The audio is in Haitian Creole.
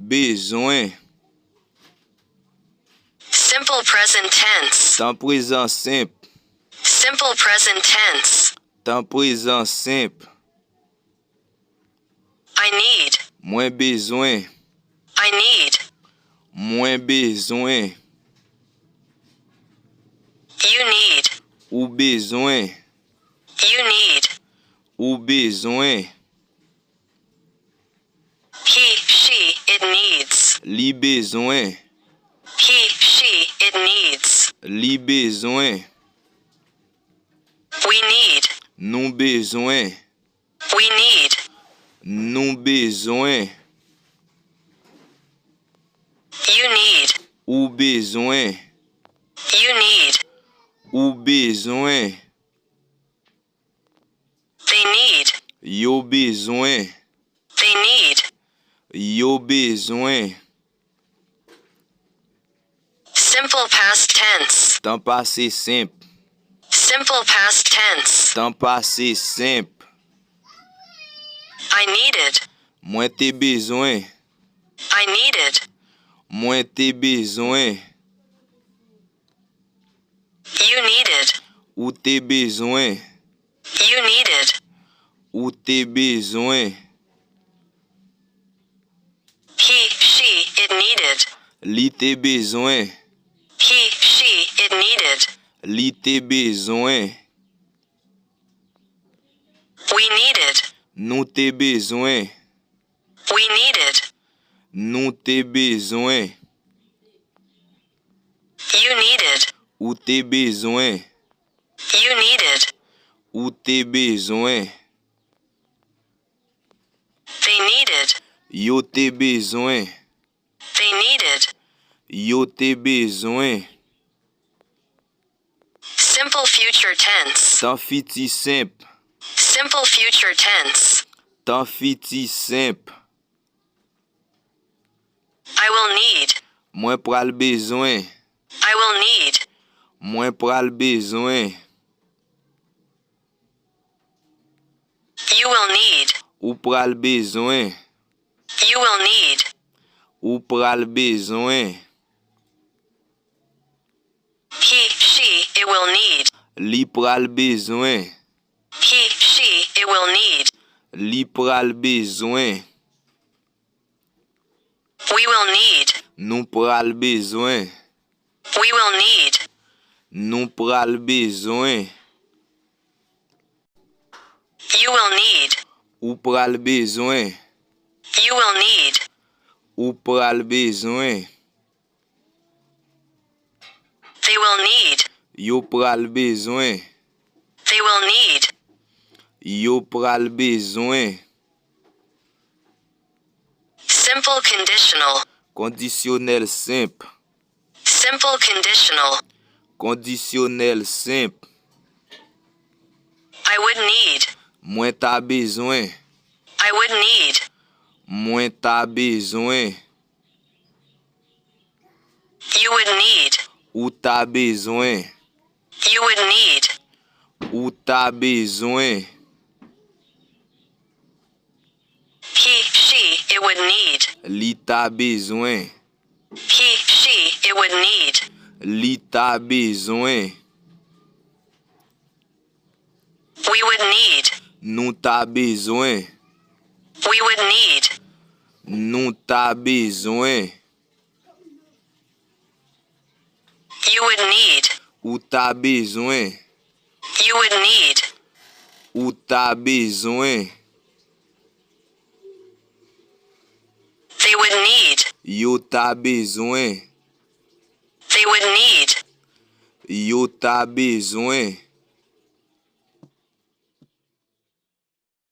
besoin. Simple present tense. Temps présent simple. Simple present tense. Temps présent simple. I need. Moins besoin. I need. Moins besoin. You need. Ou besoin. You need. Ou besoin. He, she, it needs. Li besoin. He, she, it needs. Li besoin. We need. Nous besoin. We need. Nous besoin. You need. Ou besoin. You need. Ou besoin. They need. Yo besoin. They need. Yo besoin. Simple past tense. Temps passé simple. Simple past tense. Temps passé simple. I needed. Moins tes besoin. I needed. Moins tes besoin. You needed. Ou tes besoin. You needed. Ou tes besoin. He, she, it needed. Li tes besoin. He, she, it needed. Li tes besoin. We needed. Nous tes besoin. We needed. Nous tes besoin. You needed. Ou tes besoin. You needed. Ou tes besoin. They needed. Yo tes besoin. They needed. Yo tes besoin. Simple future tense. Temps fiti simple. Simple future tense. Temps fiti simple. I will need. Moins pral besoin. I will need. Moins pral besoin. You will need. Ou pral besoin. You will need. Ou pral besoin. He, she, it will need. Li pral besoin. He, she, it will need. Li pral besoin. We will need. Nou pral besoin. We will need. Nou pral besoin. You will need. Ou pral besoin. You will need. Ou pral besoin. They will need. Yo pral besoin. They will need. Yo pral besoin. Simple conditional. Conditionnel simple. Simple conditional. Conditionnel simple. I would need. Moins t'as besoin. I would need. Moins t'as besoin. You would need. Ou t'as besoin. You would need. Ou t'as besoin. He, she, it would need. Li t'as besoin. He, she, it would need. Li t'as besoin. We would need. Nou t'as besoin. We would need. Nou t'as besoin. You would need. Ou t'as besoin. You would need. Ou t'as besoin. They would need. Yo t'as besoin. They would need. Yo t'as besoin.